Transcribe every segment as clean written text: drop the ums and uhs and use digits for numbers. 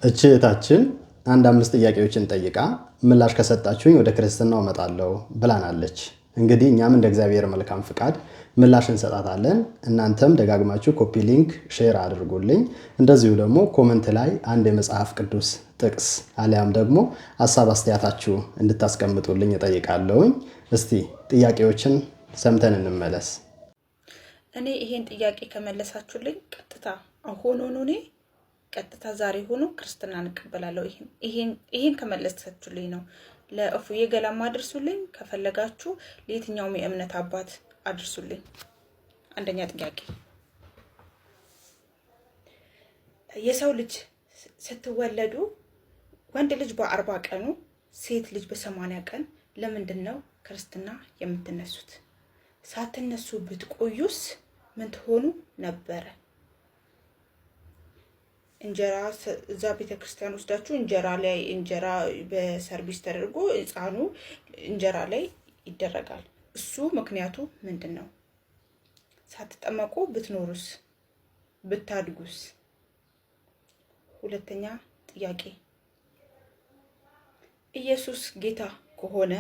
እህታችን አንድ አምስት ጥያቄዎችን ጠይቃ ምላሽ ከሰጣችሁኝ ወደ ክርስትናው እመጣለሁ ብላናለች። እንግዲህ እኛም እንደ እግዚአብሔር መልካም ፍቃድ ምላሽ እንሰጣታለን። እናንተም ደጋግማችሁ ኮፒ ሊንክ ሼር አድርጉልኝ። እንደዚሁ ደግሞ ኮመንት ላይ አንድ የመጽሐፍ ቅዱስ ጥቅስ አሊያም ደግሞ ሐሳብ አስተያየታችሁ እንድታስቀምጡልኝ እጠይቃለሁኝ። እስቲ ጥያቄዎችን ሰምተን እንመለስ። እኔ ይሄን ጥያቄ ከመለሳችሁልኝ ቀጥታ አሁን እኔ ቀጥታ ዛሬ ሆኖ ክርስትናን እንቀበላለሁ። ይሄን ከመለሳችሁልኝ ነው። ለእፉዬ ገላማ አድርሱልኝ፣ ከፈለጋችሁ ለየትኛውም የእምነት አባት አድርሱልኝ። አንደኛ ጥያቄ፣ የሰው ልጅ ስትወለዱ ወንድ ልጅ በ40 ቀኑ ሴት ልጅ በ80 ቀን ለምንድን ነው ክርስትና የምትነሱት? ሳትነሱ ብትቆዩስ ምን ትሆኑ ነበረ? እንጀራ እዛ ቤተክርስቲያን ወስዳችሁ እንጀራ በሰርቪስ ተደርጎ ህፃኑ እንጀራ ላይ ይደረጋል። እሱ ምክንያቱ ምንድን ነው? ሳትጠመቁ ብትኖሩስ ብታድጉስ? ሁለተኛ ጥያቄ፣ ኢየሱስ ጌታ ከሆነ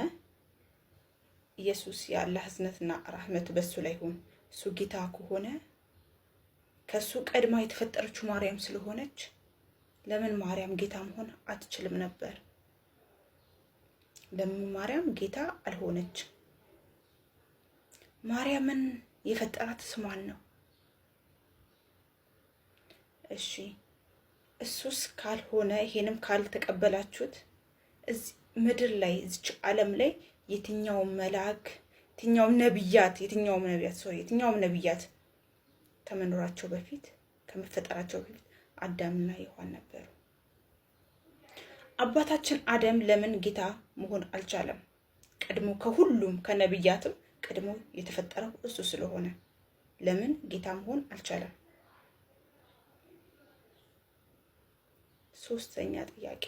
ኢየሱስ የአላህ ህዝነትና ረህመት በሱ ላይ ይሁን። እሱ ጌታ ከሆነ ከሱ ቀድማ የተፈጠረችው ማርያም ስለሆነች ለምን ማርያም ጌታ መሆን አትችልም ነበር? ለምን ማርያም ጌታ አልሆነች? ማርያምን የፈጠራት ስሟን ነው። እሺ እሱስ ካልሆነ ይሄንም ካልተቀበላችሁት እዚህ ምድር ላይ እዚች ዓለም ላይ የትኛውም መልአክ የትኛውም ነቢያት ከመኖራቸው በፊት ከመፈጠራቸው በፊት አዳምና ሔዋን ነበሩ። አባታችን አዳም ለምን ጌታ መሆን አልቻለም? ቀድሞ ከሁሉም ከነቢያትም ቀድሞ የተፈጠረው እሱ ስለሆነ ለምን ጌታ መሆን አልቻለም? ሶስተኛ ጥያቄ፣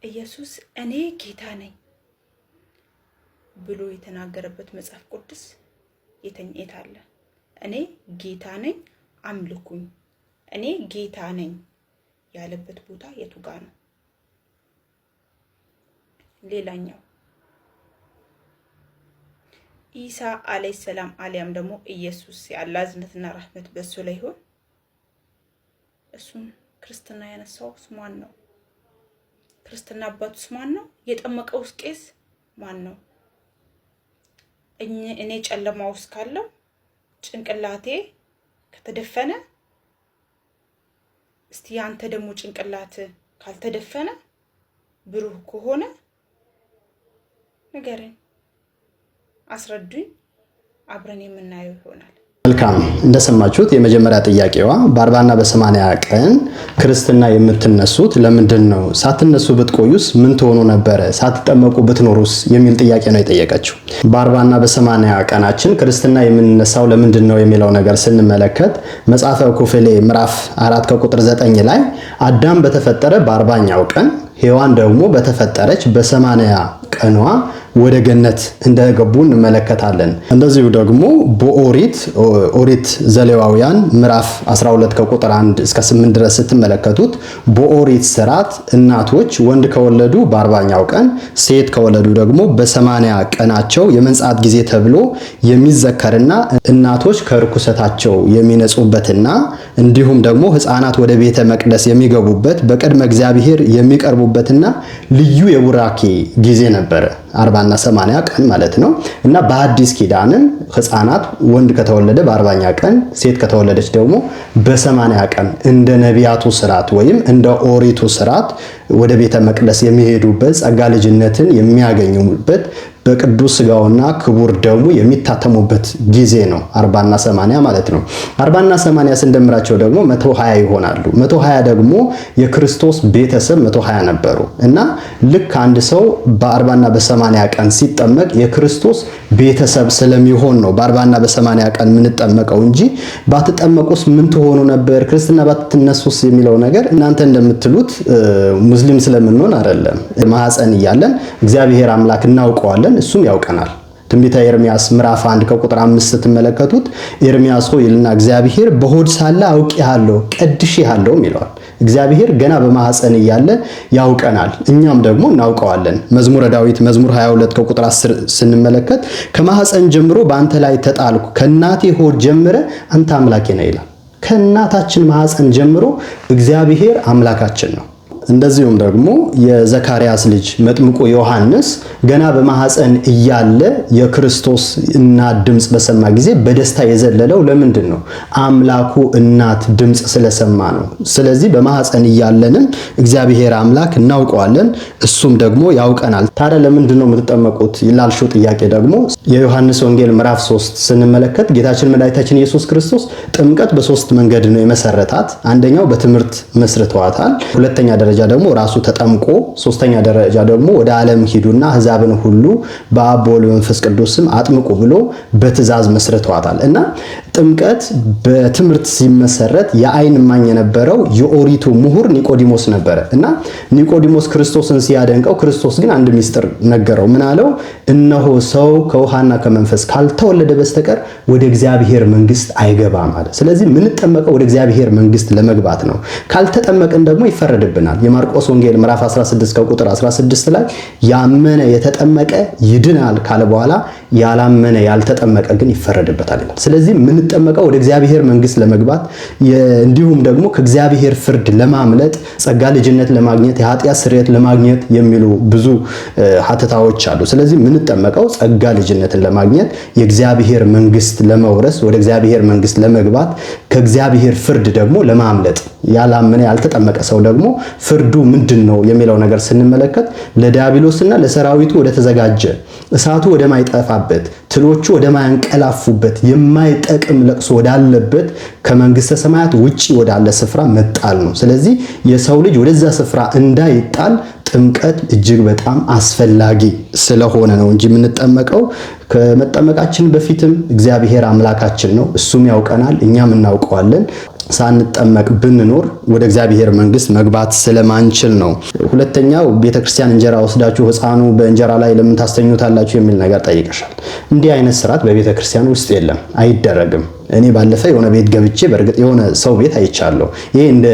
ኢየሱስ እኔ ጌታ ነኝ ብሎ የተናገረበት መጽሐፍ ቅዱስ የት አለ? እኔ ጌታ ነኝ አምልኩኝ፣ እኔ ጌታ ነኝ ያለበት ቦታ የቱ ጋር ነው? ሌላኛው ኢሳ አለይሂ ሰላም አሊያም ደግሞ ኢየሱስ የአላህ እዝነትና ረህመት በሱ ላይ ይሁን፣ እሱን ክርስትና ያነሳውስ ማን ነው? ክርስትና አባቱስ ማን ነው? የጠመቀውስ ቄስ ማን ነው? እኔ ጨለማ ውስጥ ካለው ጭንቅላቴ ከተደፈነ እስቲ አንተ ደግሞ ጭንቅላት ካልተደፈነ ብሩህ ከሆነ ንገረኝ፣ አስረዱኝ፣ አብረን የምናየው ይሆናል። መልካም፣ እንደሰማችሁት የመጀመሪያ ጥያቄዋ በ40 እና በ80 ቀን ክርስትና የምትነሱት ለምንድን ነው? ሳትነሱ ብትቆዩስ ምን ትሆኑ ነበረ? ሳትጠመቁ ብትኖሩስ የሚል ጥያቄ ነው የጠየቀችው። በ40 እና በ80 ቀናችን ክርስትና የምንነሳው ለምንድን ነው የሚለው ነገር ስንመለከት መጽሐፈ ኩፍሌ ምዕራፍ 4 ከቁጥር 9 ላይ አዳም በተፈጠረ በ40ኛው ቀን ሔዋን ደግሞ በተፈጠረች በ80 ቀኗ ወደ ገነት እንደገቡ እንመለከታለን። እንደዚሁ ደግሞ በኦሪት ዘሌዋውያን ምዕራፍ 12 ከቁጥር 1 እስከ 8 ድረስ ስትመለከቱት በኦሪት ስርዓት እናቶች ወንድ ከወለዱ በ40ኛው ቀን ሴት ከወለዱ ደግሞ በ80 ቀናቸው የመንጻት ጊዜ ተብሎ የሚዘከርና እናቶች ከርኩሰታቸው የሚነጹበትና እንዲሁም ደግሞ ህፃናት ወደ ቤተ መቅደስ የሚገቡበት በቅድመ እግዚአብሔር የሚቀርቡበትና ልዩ የቡራኬ ጊዜ ነበረ። 40 እና 80 ቀን ማለት ነው። እና በአዲስ ኪዳንም ህፃናት ወንድ ከተወለደ በ40ኛ ቀን ሴት ከተወለደች ደግሞ በ80 ቀን እንደ ነቢያቱ ስርዓት ወይም እንደ ኦሪቱ ስርዓት ወደ ቤተ መቅደስ የሚሄዱበት ጸጋ ልጅነትን የሚያገኙበት በቅዱስ ስጋውና ክቡር ደሙ የሚታተሙበት ጊዜ ነው 40 እና 80 ማለት ነው። 40 እና 80 ስንደምራቸው ደግሞ 120 ይሆናሉ። 120 ደግሞ የክርስቶስ ቤተሰብ 120 ነበሩ እና ልክ አንድ ሰው በ40 እና በ80 ቀን ሲጠመቅ የክርስቶስ ቤተሰብ ስለሚሆን ነው በ40 እና በ80 ቀን የምንጠመቀው እንጂ ባትጠመቁስ ምን ትሆኑ ነበር? ክርስትና ባትነሱስ የሚለው ነገር እናንተ እንደምትሉት ሙስሊም ስለምንሆን አይደለም። ማህፀን እያለን እግዚአብሔር አምላክ እናውቀዋለን፣ እሱም ያውቀናል። ትንቢተ ኤርምያስ ምዕራፍ 1 ከቁጥር 5 ስትመለከቱት ኤርምያስ ሆይ ይልና እግዚአብሔር በሆድ ሳለ አውቄሃለሁ ቀድሼሃለሁ ይለዋል። እግዚአብሔር ገና በማህፀን እያለ ያውቀናል፣ እኛም ደግሞ እናውቀዋለን። መዝሙረ ዳዊት መዝሙር 22 ከቁጥር 10 ስንመለከት ከማህፀን ጀምሮ በአንተ ላይ ተጣልኩ፣ ከእናቴ ሆድ ጀምረ አንተ አምላኬ ነህ ይላል። ከእናታችን ማህፀን ጀምሮ እግዚአብሔር አምላካችን ነው። እንደዚሁም ደግሞ የዘካርያስ ልጅ መጥምቁ ዮሐንስ ገና በማህፀን እያለ የክርስቶስ እናት ድምጽ በሰማ ጊዜ በደስታ የዘለለው ለምንድን ነው? አምላኩ እናት ድምጽ ስለሰማ ነው። ስለዚህ በማህፀን እያለንም እግዚአብሔር አምላክ እናውቀዋለን፣ እሱም ደግሞ ያውቀናል። ታዲያ ለምንድን ነው የምትጠመቁት ይላልሽው ጥያቄ ደግሞ የዮሐንስ ወንጌል ምዕራፍ 3 ስንመለከት ጌታችን መድኃኒታችን ኢየሱስ ክርስቶስ ጥምቀት በሶስት መንገድ ነው የመሰረታት። አንደኛው በትምህርት መስርተዋታል። ሁለተኛ ደረጃ ደግሞ ራሱ ተጠምቆ፣ ሶስተኛ ደረጃ ደግሞ ወደ ዓለም ሂዱና አሕዛብን ሁሉ በአብ በወልድ በመንፈስ ቅዱስ ስም አጥምቁ ብሎ በትእዛዝ መስርተዋታል። እና ጥምቀት በትምህርት ሲመሰረት የዓይን እማኝ የነበረው የኦሪቱ ምሁር ኒቆዲሞስ ነበረ። እና ኒቆዲሞስ ክርስቶስን ሲያደንቀው ክርስቶስ ግን አንድ ሚስጥር ነገረው። ምን አለው? እነሆ ሰው ከውሃና ከመንፈስ ካልተወለደ በስተቀር ወደ እግዚአብሔር መንግስት አይገባም አለ። ስለዚህ የምንጠመቀው ወደ እግዚአብሔር መንግስት ለመግባት ነው። ካልተጠመቅን ደግሞ ይፈረድብናል። የማርቆስ ወንጌል ምዕራፍ 16 ከቁጥር 16 ላይ ያመነ የተጠመቀ ይድናል ካለ በኋላ ያላመነ ያልተጠመቀ ግን ይፈረድበታል ይላል። ስለዚህ የምንጠመቀው ወደ እግዚአብሔር መንግስት ለመግባት እንዲሁም ደግሞ ከእግዚአብሔር ፍርድ ለማምለጥ፣ ጸጋ ልጅነት ለማግኘት፣ የኃጢአት ስርየት ለማግኘት የሚሉ ብዙ ሀተታዎች አሉ። ስለዚህ የምንጠመቀው ጸጋ ልጅነትን ለማግኘት፣ የእግዚአብሔር መንግስት ለመውረስ፣ ወደ እግዚአብሔር መንግስት ለመግባት፣ ከእግዚአብሔር ፍርድ ደግሞ ለማምለጥ። ያላመነ ያልተጠመቀ ሰው ደግሞ ፍርዱ ምንድነው የሚለው ነገር ስንመለከት ለዲያብሎስና ለሰራዊቱ ወደ ተዘጋጀ እሳቱ ወደ ማይጠፋበት ትሎቹ ወደ ማያንቀላፉበት የማይጠቅም ለቅሶ ወዳለበት ከመንግስተ ሰማያት ውጪ ወዳለ ስፍራ መጣል ነው። ስለዚህ የሰው ልጅ ወደዛ ስፍራ እንዳይጣል ጥምቀት እጅግ በጣም አስፈላጊ ስለሆነ ነው እንጂ የምንጠመቀው። ከመጠመቃችን በፊትም እግዚአብሔር አምላካችን ነው፣ እሱም ያውቀናል፣ እኛም እናውቀዋለን። ሳንጠመቅ ብንኖር ወደ እግዚአብሔር መንግስት መግባት ስለማንችል ነው። ሁለተኛው ቤተክርስቲያን እንጀራ ወስዳችሁ ሕፃኑ በእንጀራ ላይ ለምን ታስተኙታላችሁ የሚል ነገር ጠይቀሻል። እንዲህ አይነት ስርዓት በቤተክርስቲያን ውስጥ የለም፣ አይደረግም። እኔ ባለፈ የሆነ ቤት ገብቼ በእርግጥ የሆነ ሰው ቤት አይቻለሁ። ይሄ እንደ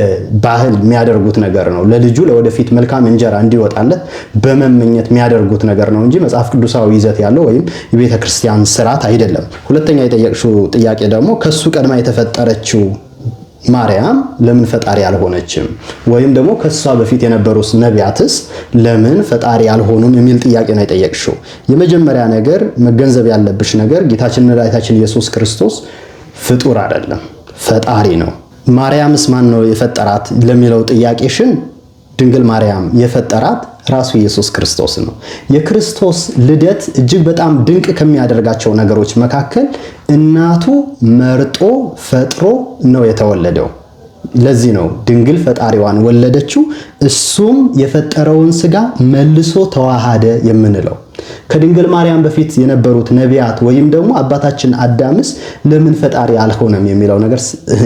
ባህል የሚያደርጉት ነገር ነው። ለልጁ ለወደፊት መልካም እንጀራ እንዲወጣለት በመመኘት የሚያደርጉት ነገር ነው እንጂ መጽሐፍ ቅዱሳዊ ይዘት ያለው ወይም የቤተክርስቲያን ስርዓት አይደለም። ሁለተኛ የጠየቅሽው ጥያቄ ደግሞ ከሱ ቀድማ የተፈጠረችው ማርያም ለምን ፈጣሪ አልሆነችም? ወይም ደግሞ ከሷ በፊት የነበሩት ነቢያትስ ለምን ፈጣሪ አልሆኑም የሚል ጥያቄ ነው የጠየቅሽው። የመጀመሪያ ነገር መገንዘብ ያለብሽ ነገር ጌታችን መድኃኒታችን ኢየሱስ ክርስቶስ ፍጡር አይደለም፣ ፈጣሪ ነው። ማርያምስ ማን ነው የፈጠራት ለሚለው ጥያቄሽን ድንግል ማርያም የፈጠራት ራሱ ኢየሱስ ክርስቶስ ነው። የክርስቶስ ልደት እጅግ በጣም ድንቅ ከሚያደርጋቸው ነገሮች መካከል እናቱ መርጦ ፈጥሮ ነው የተወለደው። ለዚህ ነው ድንግል ፈጣሪዋን ወለደችው፣ እሱም የፈጠረውን ስጋ መልሶ ተዋሃደ የምንለው። ከድንግል ማርያም በፊት የነበሩት ነቢያት ወይም ደግሞ አባታችን አዳምስ ለምን ፈጣሪ አልሆነም የሚለው ነገር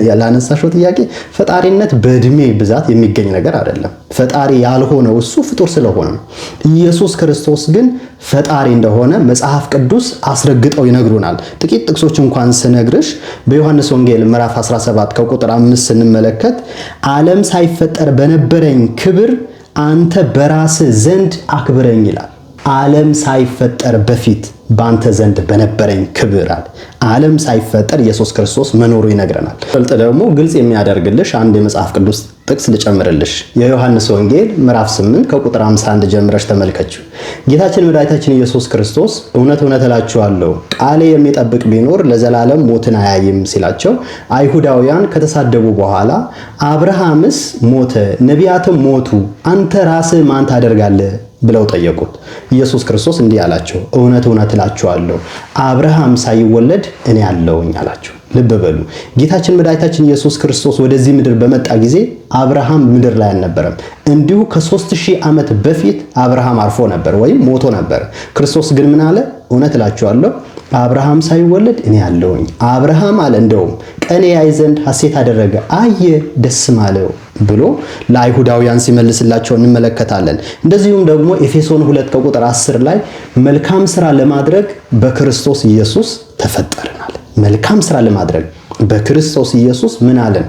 ያላነሳሽው ጥያቄ ፈጣሪነት በእድሜ ብዛት የሚገኝ ነገር አይደለም። ፈጣሪ ያልሆነው እሱ ፍጡር ስለሆነ ነው። ኢየሱስ ክርስቶስ ግን ፈጣሪ እንደሆነ መጽሐፍ ቅዱስ አስረግጠው ይነግሩናል። ጥቂት ጥቅሶች እንኳን ስነግርሽ በዮሐንስ ወንጌል ምዕራፍ 17 ከቁጥር 5 ስንመለከት ዓለም ሳይፈጠር በነበረኝ ክብር አንተ በራስህ ዘንድ አክብረኝ ይላል። ዓለም ሳይፈጠር በፊት ባንተ ዘንድ በነበረኝ ክብር አለ። ዓለም ሳይፈጠር ኢየሱስ ክርስቶስ መኖሩ ይነግረናል። በልጥ ደግሞ ግልጽ የሚያደርግልሽ አንድ የመጽሐፍ ቅዱስ ጥቅስ ልጨምርልሽ። የዮሐንስ ወንጌል ምዕራፍ 8 ከቁጥር 51 ጀምረሽ ተመልከችው። ጌታችን መድኃኒታችን ኢየሱስ ክርስቶስ እውነት እውነት እላችኋለሁ ቃሌ የሚጠብቅ ቢኖር ለዘላለም ሞትን አያይም ሲላቸው አይሁዳውያን ከተሳደቡ በኋላ አብርሃምስ ሞተ፣ ነቢያትም ሞቱ፣ አንተ ራስህ ማን ታደርጋለህ ብለው ጠየቁት። ኢየሱስ ክርስቶስ እንዲህ አላቸው፣ እውነት እውነት እላችኋለሁ አብርሃም ሳይወለድ እኔ አለሁኝ አላቸው። ልብ በሉ፣ ጌታችን መድኃኒታችን ኢየሱስ ክርስቶስ ወደዚህ ምድር በመጣ ጊዜ አብርሃም ምድር ላይ አልነበረም። እንዲሁ ከ3000 ዓመት በፊት አብርሃም አርፎ ነበር ወይም ሞቶ ነበር። ክርስቶስ ግን ምን አለ? እውነት እላችኋለሁ አብርሃም ሳይወለድ እኔ አለሁኝ። አብርሃም አለ እንደውም ቀን ያይ ዘንድ ሐሴት አደረገ፣ አየ፣ ደስም አለው ብሎ ለአይሁዳውያን ሲመልስላቸው እንመለከታለን። እንደዚሁም ደግሞ ኤፌሶን 2 ከቁጥር 10 ላይ መልካም ስራ ለማድረግ በክርስቶስ ኢየሱስ ተፈጠርናል። መልካም ስራ ለማድረግ በክርስቶስ ኢየሱስ ምን አለን?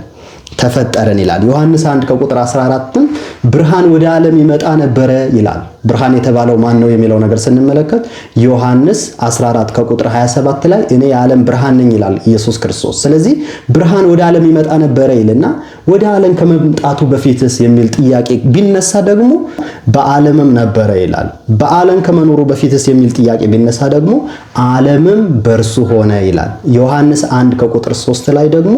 ተፈጠረን ይላል። ዮሐንስ 1 ከቁጥር 14ም ብርሃን ወደ ዓለም ይመጣ ነበረ ይላል። ብርሃን የተባለው ማን ነው የሚለው ነገር ስንመለከት ዮሐንስ 14 ከቁጥር 27 ላይ እኔ የዓለም ብርሃን ነኝ ይላል ኢየሱስ ክርስቶስ። ስለዚህ ብርሃን ወደ ዓለም ይመጣ ነበረ ይልና ወደ ዓለም ከመምጣቱ በፊትስ የሚል ጥያቄ ቢነሳ ደግሞ በዓለምም ነበረ ይላል። በዓለም ከመኖሩ በፊትስ የሚል ጥያቄ ቢነሳ ደግሞ ዓለምም በእርሱ ሆነ ይላል። ዮሐንስ 1 ከቁጥር 3 ላይ ደግሞ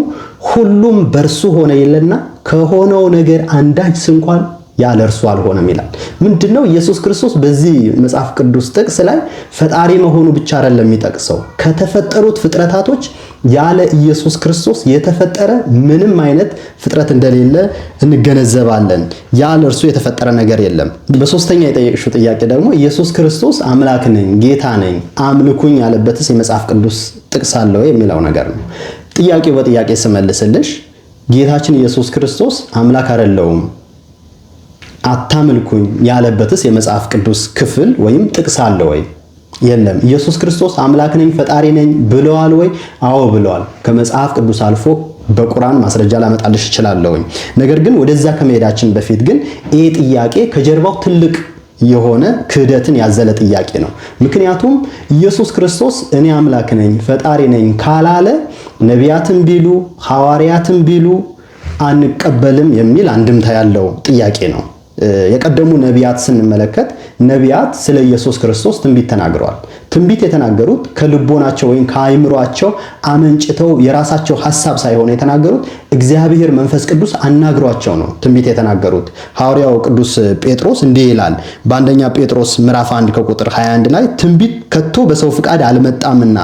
ሁሉም በእርሱ ሆነ ይልና ከሆነው ነገር አንዳች እንኳን ያለ እርሱ አልሆነም ይላል። ምንድነው ኢየሱስ ክርስቶስ በዚህ መጽሐፍ ቅዱስ ጥቅስ ላይ ፈጣሪ መሆኑ ብቻ አይደለም የሚጠቅሰው፣ ከተፈጠሩት ፍጥረታቶች ያለ ኢየሱስ ክርስቶስ የተፈጠረ ምንም አይነት ፍጥረት እንደሌለ እንገነዘባለን። ያለ እርሱ የተፈጠረ ነገር የለም። በሶስተኛ የጠየቅሽው ጥያቄ ደግሞ ኢየሱስ ክርስቶስ አምላክ ነኝ፣ ጌታ ነኝ፣ አምልኩኝ ያለበትስ የመጽሐፍ ቅዱስ ጥቅስ አለው የሚለው ነገር ነው። ጥያቄው በጥያቄ ስመልስልሽ ጌታችን ኢየሱስ ክርስቶስ አምላክ አይደለውም አታምልኩኝ ያለበትስ የመጽሐፍ ቅዱስ ክፍል ወይም ጥቅስ አለ ወይ? የለም። ኢየሱስ ክርስቶስ አምላክ ነኝ ፈጣሪ ነኝ ብለዋል ወይ? አዎ ብለዋል። ከመጽሐፍ ቅዱስ አልፎ በቁርአን ማስረጃ ላመጣልሽ እችላለሁኝ። ነገር ግን ወደዛ ከመሄዳችን በፊት ግን ይህ ጥያቄ ከጀርባው ትልቅ የሆነ ክህደትን ያዘለ ጥያቄ ነው። ምክንያቱም ኢየሱስ ክርስቶስ እኔ አምላክ ነኝ ፈጣሪ ነኝ ካላለ ነቢያትም ቢሉ ሐዋርያትም ቢሉ አንቀበልም የሚል አንድምታ ያለው ጥያቄ ነው። የቀደሙ ነቢያት ስንመለከት ነቢያት ስለ ኢየሱስ ክርስቶስ ትንቢት ተናግረዋል። ትንቢት የተናገሩት ከልቦናቸው ወይም ከአይምሯቸው አመንጭተው የራሳቸው ሐሳብ ሳይሆን የተናገሩት እግዚአብሔር መንፈስ ቅዱስ አናግሯቸው ነው ትንቢት የተናገሩት። ሐዋርያው ቅዱስ ጴጥሮስ እንዲህ ይላል በአንደኛ ጴጥሮስ ምዕራፍ 1 ከቁጥር 21 ላይ ትንቢት ከቶ በሰው ፍቃድ አልመጣምና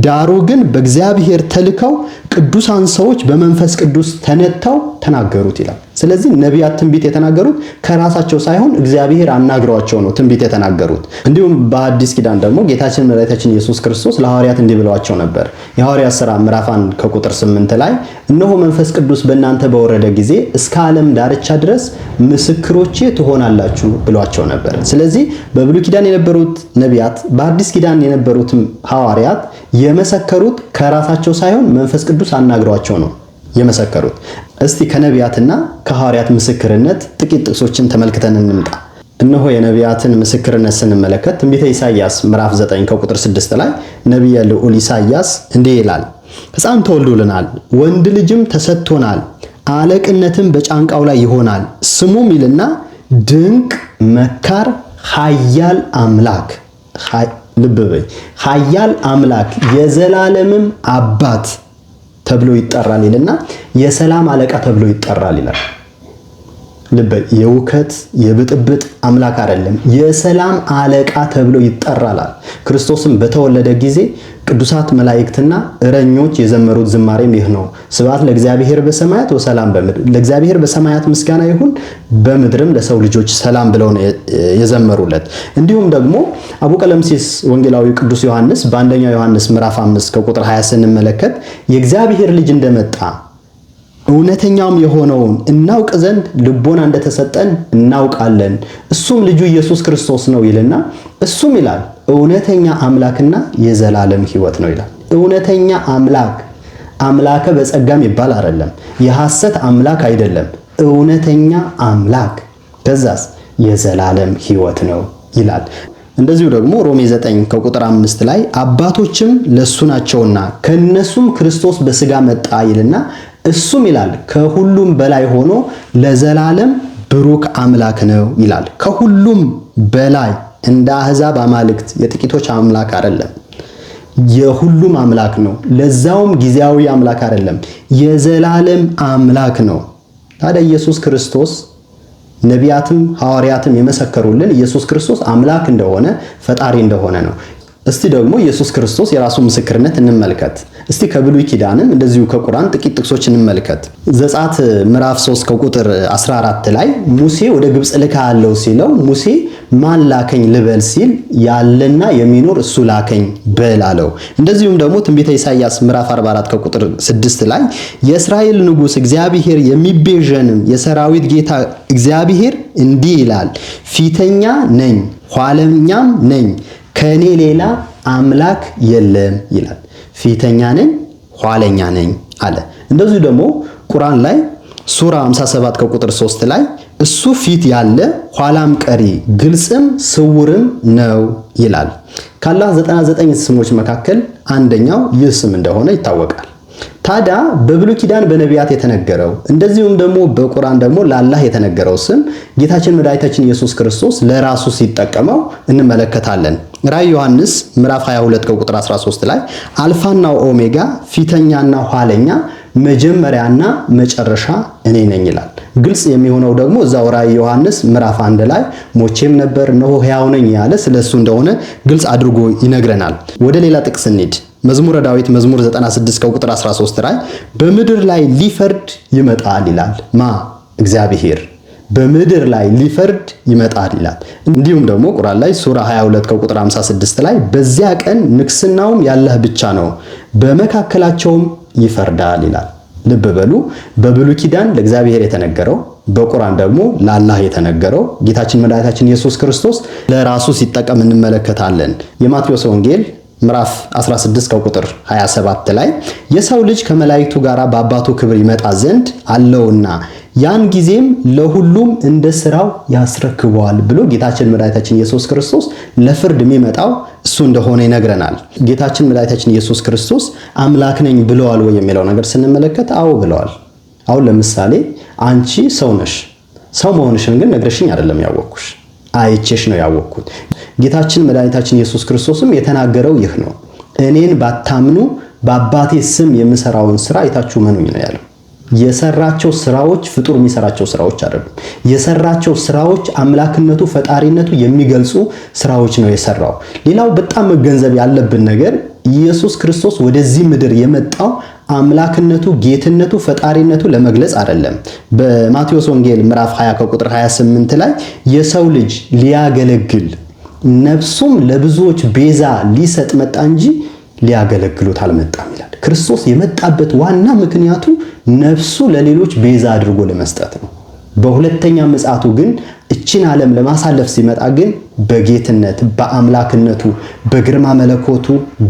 ዳሩ ግን በእግዚአብሔር ተልከው ቅዱሳን ሰዎች በመንፈስ ቅዱስ ተነተው ተናገሩት ይላል። ስለዚህ ነቢያት ትንቢት የተናገሩት ከራሳቸው ሳይሆን እግዚአብሔር አናግሯቸው ነው ትንቢት የተናገሩት። እንዲሁም በአዲስ ኪዳን ደግሞ ጌታችን መድኃኒታችን ኢየሱስ ክርስቶስ ለሐዋርያት እንዲህ ብለዋቸው ነበር። የሐዋርያት ሥራ ምዕራፍ 1 ከቁጥር 8 ላይ እነሆ መንፈስ ቅዱስ በእናንተ በወረደ ጊዜ እስከ ዓለም ዳርቻ ድረስ ምስክሮቼ ትሆናላችሁ ብሏቸው ነበር። ስለዚህ በብሉይ ኪዳን የነበሩት ነቢያት በአዲስ ኪዳን የነበሩትም ሐዋርያት የመሰከሩት ከራሳቸው ሳይሆን መንፈስ ቅዱስ አናግሯቸው ነው የመሰከሩት። እስቲ ከነቢያትና ከሐዋርያት ምስክርነት ጥቂት ጥቅሶችን ተመልክተን እንምጣ። እነሆ የነቢያትን ምስክርነት ስንመለከት ትንቢተ ኢሳይያስ ምዕራፍ 9 ከቁጥር 6 ላይ ነቢየ ልዑል ኢሳይያስ እንዲህ ይላል፣ ሕፃን ተወልዶልናል፣ ወንድ ልጅም ተሰጥቶናል፣ አለቅነትም በጫንቃው ላይ ይሆናል፣ ስሙም ይልና ድንቅ መካር፣ ኃያል አምላክ፣ ልብ በይ፣ ኃያል አምላክ፣ የዘላለምም አባት ተብሎ ይጠራል ይልና የሰላም አለቃ ተብሎ ይጠራል ይላል። ልብ የውከት የብጥብጥ አምላክ አይደለም፣ የሰላም አለቃ ተብሎ ይጠራል። ክርስቶስም በተወለደ ጊዜ ቅዱሳት መላእክትና እረኞች የዘመሩት ዝማሬም ይህ ነው። ስብሐት ለእግዚአብሔር በሰማያት ወሰላም በምድር፣ ለእግዚአብሔር በሰማያት ምስጋና ይሁን በምድርም ለሰው ልጆች ሰላም ብለው ነው የዘመሩለት። እንዲሁም ደግሞ አቡ ቀለምሲስ ወንጌላዊ ቅዱስ ዮሐንስ በአንደኛው ዮሐንስ ምዕራፍ 5 ከቁጥር 20 ስንመለከት የእግዚአብሔር ልጅ እንደመጣ እውነተኛውም የሆነውን እናውቅ ዘንድ ልቦና እንደተሰጠን እናውቃለን፣ እሱም ልጁ ኢየሱስ ክርስቶስ ነው ይልና እሱም ይላል እውነተኛ አምላክና የዘላለም ሕይወት ነው ይላል። እውነተኛ አምላክ አምላከ በጸጋም ይባል አይደለም፣ የሐሰት አምላክ አይደለም፣ እውነተኛ አምላክ ከዛስ የዘላለም ሕይወት ነው ይላል። እንደዚሁ ደግሞ ሮሜ 9 ከቁጥር 5 ላይ አባቶችም ለሱ ናቸውና ከነሱም ክርስቶስ በስጋ መጣ ይልና እሱም ይላል ከሁሉም በላይ ሆኖ ለዘላለም ብሩክ አምላክ ነው ይላል። ከሁሉም በላይ እንደ አሕዛብ አማልክት የጥቂቶች አምላክ አይደለም፣ የሁሉም አምላክ ነው። ለዛውም ጊዜያዊ አምላክ አይደለም፣ የዘላለም አምላክ ነው። ታዲያ ኢየሱስ ክርስቶስ ነቢያትም ሐዋርያትም የመሰከሩልን ኢየሱስ ክርስቶስ አምላክ እንደሆነ ፈጣሪ እንደሆነ ነው። እስቲ ደግሞ ኢየሱስ ክርስቶስ የራሱ ምስክርነት እንመልከት። እስቲ ከብሉይ ኪዳንም እንደዚሁ ከቁርአን ጥቂት ጥቅሶች እንመልከት። ዘጸአት ምዕራፍ 3 ከቁጥር 14 ላይ ሙሴ ወደ ግብጽ ልካለሁ ሲለው ሙሴ ማን ላከኝ ልበል ሲል ያለና የሚኖር እሱ ላከኝ በል አለው። እንደዚሁም ደግሞ ትንቢተ ኢሳይያስ ምዕራፍ 44 ከቁጥር 6 ላይ የእስራኤል ንጉሥ እግዚአብሔር የሚቤዠንም የሰራዊት ጌታ እግዚአብሔር እንዲህ ይላል፣ ፊተኛ ነኝ ኋለኛም ነኝ፣ ከኔ ሌላ አምላክ የለም ይላል። ፊተኛ ነኝ ኋለኛ ነኝ አለ። እንደዚሁ ደግሞ ቁርአን ላይ ሱራ 57 ከቁጥር 3 ላይ እሱ ፊት ያለ ኋላም ቀሪ ግልጽም ስውርም ነው ይላል። ከአላህ 99 ስሞች መካከል አንደኛው ይህ ስም እንደሆነ ይታወቃል። ታዲያ በብሉይ ኪዳን በነቢያት የተነገረው እንደዚሁም ደግሞ በቁርአን ደግሞ ለአላህ የተነገረው ስም ጌታችን መድኃኒታችን ኢየሱስ ክርስቶስ ለራሱ ሲጠቀመው እንመለከታለን። ራዕይ ዮሐንስ ምዕራፍ 22 ከቁጥር 13 ላይ አልፋና ኦሜጋ ፊተኛና ኋለኛ መጀመሪያና መጨረሻ እኔ ነኝ ይላል። ግልጽ የሚሆነው ደግሞ እዛው ራዕይ ዮሐንስ ምዕራፍ 1 ላይ ሞቼም ነበር እነሆ ሕያው ነኝ ያለ ስለሱ እንደሆነ ግልጽ አድርጎ ይነግረናል። ወደ ሌላ ጥቅስ እንሂድ። መዝሙረ ዳዊት መዝሙር 96 ከቁጥር 13 ላይ በምድር ላይ ሊፈርድ ይመጣል ይላል። ማ እግዚአብሔር በምድር ላይ ሊፈርድ ይመጣል ይላል። እንዲሁም ደግሞ ቁርአን ላይ ሱራ 22 ከቁጥር 56 ላይ በዚያ ቀን ንግስናውም ያለህ ብቻ ነው፣ በመካከላቸውም ይፈርዳል ይላል። ልብ በሉ፣ በብሉይ ኪዳን ለእግዚአብሔር የተነገረው በቁርአን ደግሞ ለአላህ የተነገረው ጌታችን መድኃኒታችን ኢየሱስ ክርስቶስ ለራሱ ሲጠቀም እንመለከታለን። የማቴዎስ ወንጌል ምዕራፍ 16 ከቁጥር 27 ላይ የሰው ልጅ ከመላእክቱ ጋር በአባቱ ክብር ይመጣ ዘንድ አለውና ያን ጊዜም ለሁሉም እንደ ስራው ያስረክበዋል ብሎ ጌታችን መድኃኒታችን ኢየሱስ ክርስቶስ ለፍርድ የሚመጣው እሱ እንደሆነ ይነግረናል። ጌታችን መድኃኒታችን ኢየሱስ ክርስቶስ አምላክ ነኝ ብለዋል ወይ የሚለው ነገር ስንመለከት አዎ ብለዋል። አሁን ለምሳሌ አንቺ ሰው ነሽ፣ ሰው መሆንሽን ግን ነግረሽኝ አይደለም ያወቅኩሽ፣ አይቼሽ ነው ያወቅኩት። ጌታችን መድኃኒታችን ኢየሱስ ክርስቶስም የተናገረው ይህ ነው። እኔን ባታምኑ በአባቴ ስም የምሰራውን ስራ አይታችሁ መኑኝ ነው ያለው። የሰራቸው ስራዎች ፍጡር የሚሰራቸው ስራዎች አይደሉም። የሰራቸው ስራዎች አምላክነቱ ፈጣሪነቱ የሚገልጹ ስራዎች ነው የሰራው። ሌላው በጣም መገንዘብ ያለብን ነገር ኢየሱስ ክርስቶስ ወደዚህ ምድር የመጣው አምላክነቱ ጌትነቱ ፈጣሪነቱ ለመግለጽ አይደለም። በማቴዎስ ወንጌል ምዕራፍ 20 ከቁጥር 28 ላይ የሰው ልጅ ሊያገለግል ነፍሱም ለብዙዎች ቤዛ ሊሰጥ መጣ እንጂ ሊያገለግሉት አልመጣም ይላል። ክርስቶስ የመጣበት ዋና ምክንያቱ ነፍሱ ለሌሎች ቤዛ አድርጎ ለመስጠት ነው። በሁለተኛ ምጽአቱ ግን እቺን ዓለም ለማሳለፍ ሲመጣ ግን በጌትነት በአምላክነቱ በግርማ መለኮቱ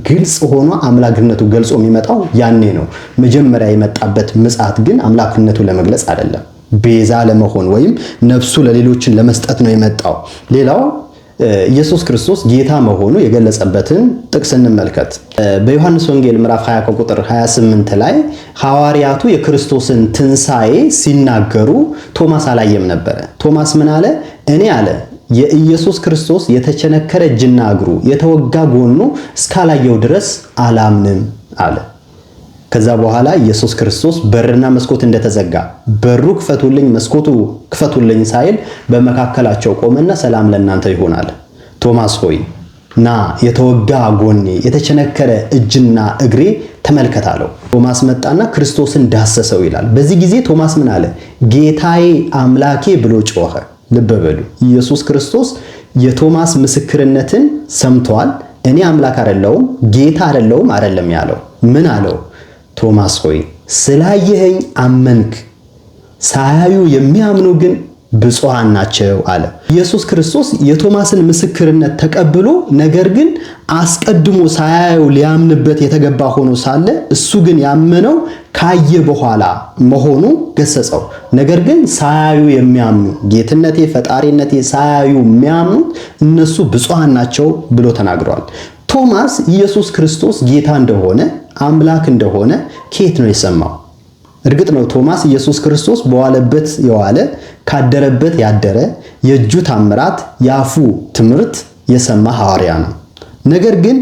ግልጽ ሆኖ አምላክነቱ ገልጾ የሚመጣው ያኔ ነው። መጀመሪያ የመጣበት ምጽአት ግን አምላክነቱ ለመግለጽ አይደለም፣ ቤዛ ለመሆን ወይም ነፍሱ ለሌሎችን ለመስጠት ነው የመጣው። ሌላው ኢየሱስ ክርስቶስ ጌታ መሆኑ የገለጸበትን ጥቅስ እንመልከት። በዮሐንስ ወንጌል ምዕራፍ 20 ከቁጥር 28 ላይ ሐዋርያቱ የክርስቶስን ትንሣኤ ሲናገሩ ቶማስ አላየም ነበረ። ቶማስ ምን አለ? እኔ አለ የኢየሱስ ክርስቶስ የተቸነከረ እጅና እግሩ የተወጋ ጎኑ እስካላየው ድረስ አላምንም አለ። ከዛ በኋላ ኢየሱስ ክርስቶስ በርና መስኮት እንደተዘጋ በሩ ክፈቱልኝ መስኮቱ ክፈቱልኝ ሳይል በመካከላቸው ቆመና ሰላም ለእናንተ ይሆናል፣ ቶማስ ሆይ ና የተወጋ ጎኔ የተቸነከረ እጅና እግሬ ተመልከት አለው። ቶማስ መጣና ክርስቶስን ዳሰሰው ይላል። በዚህ ጊዜ ቶማስ ምን አለ? ጌታዬ አምላኬ ብሎ ጮኸ። ልብ በሉ፣ ኢየሱስ ክርስቶስ የቶማስ ምስክርነትን ሰምቷል። እኔ አምላክ አይደለሁም ጌታ አይደለም ያለው። ምን አለው? ቶማስ ሆይ ስላየኸኝ አመንክ፣ ሳያዩ የሚያምኑ ግን ብፁዓን ናቸው አለ። ኢየሱስ ክርስቶስ የቶማስን ምስክርነት ተቀብሎ ነገር ግን አስቀድሞ ሳያየው ሊያምንበት የተገባ ሆኖ ሳለ እሱ ግን ያመነው ካየ በኋላ መሆኑ ገሰጸው። ነገር ግን ሳያዩ የሚያምኑ ጌትነቴ ፈጣሪነቴ ሳያዩ የሚያምኑት እነሱ ብፁዓን ናቸው ብሎ ተናግሯል። ቶማስ ኢየሱስ ክርስቶስ ጌታ እንደሆነ አምላክ እንደሆነ ከየት ነው የሰማው? እርግጥ ነው ቶማስ ኢየሱስ ክርስቶስ በዋለበት የዋለ ካደረበት ያደረ የእጁ ታምራት ያፉ ትምህርት የሰማ ሐዋርያ ነው። ነገር ግን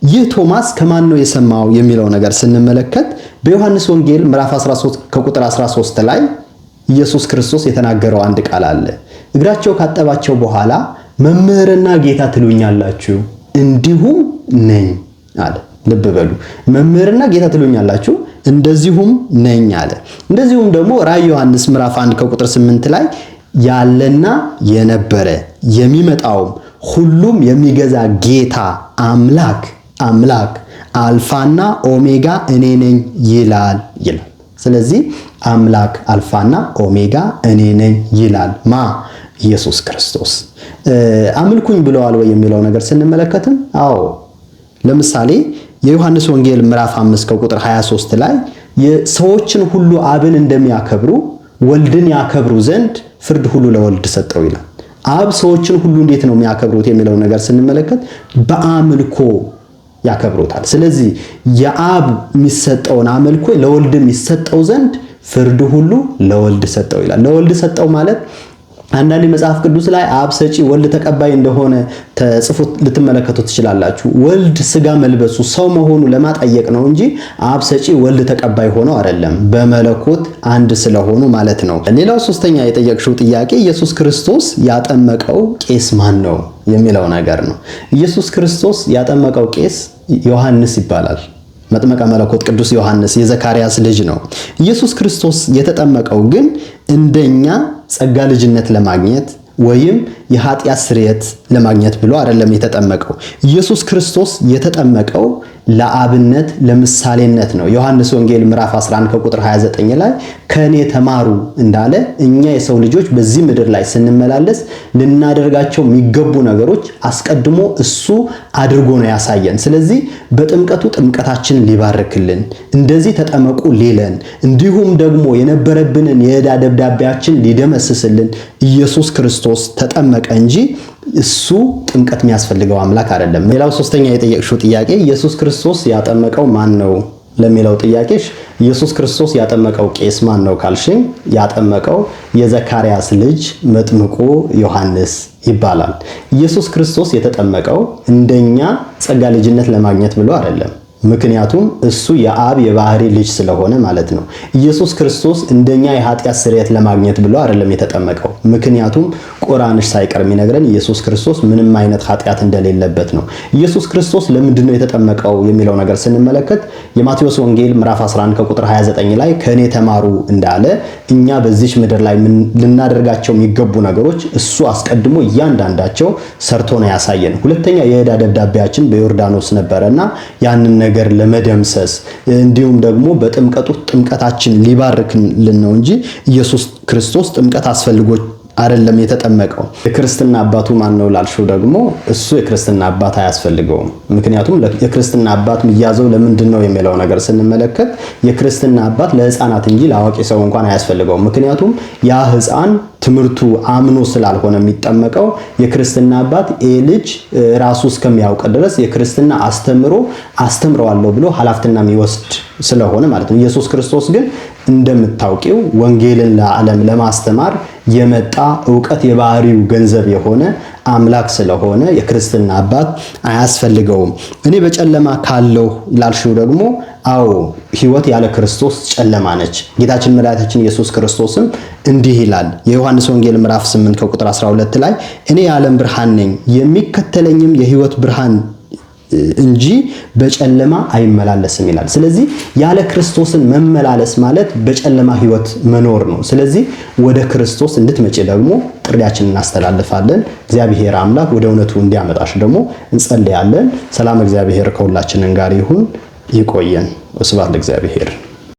ይህ ቶማስ ከማን ነው የሰማው የሚለው ነገር ስንመለከት በዮሐንስ ወንጌል ምዕራፍ 13 ከቁጥር 13 ላይ ኢየሱስ ክርስቶስ የተናገረው አንድ ቃል አለ። እግራቸው ካጠባቸው በኋላ መምህርና ጌታ ትሉኛላችሁ እንዲሁም ነኝ አለ። ልብ በሉ፣ መምህርና ጌታ ትሉኛላችሁ እንደዚሁም ነኝ አለ። እንደዚሁም ደግሞ ራዕይ ዮሐንስ ምዕራፍ 1 ከቁጥር 8 ላይ ያለና የነበረ የሚመጣውም ሁሉም የሚገዛ ጌታ አምላክ አልፋና ኦሜጋ እኔ ነኝ ይላል። ስለዚህ አምላክ አልፋና ኦሜጋ እኔ ነኝ ይላል ማ ኢየሱስ ክርስቶስ። አምልኩኝ ብለዋል ወይ የሚለው ነገር ስንመለከትም አዎ፣ ለምሳሌ የዮሐንስ ወንጌል ምዕራፍ 5 ከቁጥር 23 ላይ የሰዎችን ሁሉ አብን እንደሚያከብሩ ወልድን ያከብሩ ዘንድ ፍርድ ሁሉ ለወልድ ሰጠው ይላል። አብ ሰዎችን ሁሉ እንዴት ነው የሚያከብሩት የሚለው ነገር ስንመለከት በአምልኮ ያከብሩታል። ስለዚህ የአብ የሚሰጠውን አምልኮ ለወልድም ይሰጠው ዘንድ ፍርድ ሁሉ ለወልድ ሰጠው ይላል። ለወልድ ሰጠው ማለት አንዳንድ መጽሐፍ ቅዱስ ላይ አብ ሰጪ ወልድ ተቀባይ እንደሆነ ተጽፎ ልትመለከቱ ትችላላችሁ። ወልድ ስጋ መልበሱ ሰው መሆኑ ለማጠየቅ ነው እንጂ አብ ሰጪ ወልድ ተቀባይ ሆኖ አይደለም፣ በመለኮት አንድ ስለሆኑ ማለት ነው። ሌላው ሶስተኛ የጠየቅሽው ጥያቄ ኢየሱስ ክርስቶስ ያጠመቀው ቄስ ማን ነው የሚለው ነገር ነው። ኢየሱስ ክርስቶስ ያጠመቀው ቄስ ዮሐንስ ይባላል። መጥመቀ መለኮት ቅዱስ ዮሐንስ የዘካርያስ ልጅ ነው። ኢየሱስ ክርስቶስ የተጠመቀው ግን እንደኛ ጸጋ ልጅነት ለማግኘት ወይም የኃጢአት ስርየት ለማግኘት ብሎ አይደለም የተጠመቀው። ኢየሱስ ክርስቶስ የተጠመቀው ለአብነት ለምሳሌነት ነው። ዮሐንስ ወንጌል ምዕራፍ 11 ከቁጥር 29 ላይ ከኔ ተማሩ እንዳለ እኛ የሰው ልጆች በዚህ ምድር ላይ ስንመላለስ ልናደርጋቸው የሚገቡ ነገሮች አስቀድሞ እሱ አድርጎ ነው ያሳየን። ስለዚህ በጥምቀቱ ጥምቀታችንን ሊባርክልን፣ እንደዚህ ተጠመቁ ሊለን፣ እንዲሁም ደግሞ የነበረብንን የዕዳ ደብዳቤያችን ሊደመስስልን ኢየሱስ ክርስቶስ ተጠመቀ እንጂ እሱ ጥምቀት የሚያስፈልገው አምላክ አይደለም። ሌላው ሶስተኛ የጠየቅሽው ጥያቄ ኢየሱስ ክርስቶስ ያጠመቀው ማን ነው ለሚለው ጥያቄሽ ኢየሱስ ክርስቶስ ያጠመቀው ቄስ ማን ነው ካልሽኝ ያጠመቀው የዘካርያስ ልጅ መጥምቁ ዮሐንስ ይባላል። ኢየሱስ ክርስቶስ የተጠመቀው እንደኛ ጸጋ ልጅነት ለማግኘት ብሎ አይደለም። ምክንያቱም እሱ የአብ የባህሪ ልጅ ስለሆነ ማለት ነው። ኢየሱስ ክርስቶስ እንደኛ የኃጢአት ስርየት ለማግኘት ብሎ አይደለም የተጠመቀው። ምክንያቱም ቁርአንሽ ሳይቀር የሚነግረን ኢየሱስ ክርስቶስ ምንም አይነት ኃጢአት እንደሌለበት ነው። ኢየሱስ ክርስቶስ ለምንድን ነው የተጠመቀው የሚለው ነገር ስንመለከት የማቴዎስ ወንጌል ምዕራፍ 11 ከቁጥር 29 ላይ ከኔ ተማሩ እንዳለ እኛ በዚህ ምድር ላይ ልናደርጋቸው የሚገቡ ነገሮች እሱ አስቀድሞ እያንዳንዳቸው ሰርቶ ነው ያሳየን። ሁለተኛ የዕዳ ደብዳቤያችን በዮርዳኖስ ነበረና ያንን ነገር ለመደምሰስ እንዲሁም ደግሞ በጥምቀቱ ጥምቀታችን ሊባርክልን ነው እንጂ ኢየሱስ ክርስቶስ ጥምቀት አስፈልጎ አይደለም የተጠመቀው። የክርስትና አባቱ ማን ነው ላልሽው ደግሞ እሱ የክርስትና አባት አያስፈልገውም። ምክንያቱም የክርስትና አባት የሚያዘው ለምንድን ነው የሚለው ነገር ስንመለከት የክርስትና አባት ለሕፃናት እንጂ ለአዋቂ ሰው እንኳን አያስፈልገውም። ምክንያቱም ያ ሕፃን ትምህርቱ አምኖ ስላልሆነ የሚጠመቀው የክርስትና አባት ልጅ ራሱ እስከሚያውቅ ድረስ የክርስትና አስተምረዋለሁ ብሎ ኃላፊነትና የሚወስድ ስለሆነ ማለት ነው። ኢየሱስ ክርስቶስ ግን እንደምታውቂው ወንጌልን ለዓለም ለማስተማር የመጣ ዕውቀት የባህሪው ገንዘብ የሆነ አምላክ ስለሆነ የክርስትና አባት አያስፈልገውም። እኔ በጨለማ ካለው ላልሽው ደግሞ አዎ ሕይወት ያለ ክርስቶስ ጨለማ ነች። ጌታችን መድኃኒታችን ኢየሱስ ክርስቶስም እንዲህ ይላል የዮሐንስ ወንጌል ምዕራፍ 8 ከቁጥር 12 ላይ እኔ የዓለም ብርሃን ነኝ፣ የሚከተለኝም የሕይወት ብርሃን እንጂ በጨለማ አይመላለስም ይላል። ስለዚህ ያለ ክርስቶስን መመላለስ ማለት በጨለማ ሕይወት መኖር ነው። ስለዚህ ወደ ክርስቶስ እንድትመጪ ደግሞ ጥሪያችንን እናስተላልፋለን። እግዚአብሔር አምላክ ወደ እውነቱ እንዲያመጣሽ ደግሞ እንጸልያለን። ሰላም እግዚአብሔር ከሁላችን ጋር ይሁን። ይቆየን። ወስብሐት ለእግዚአብሔር።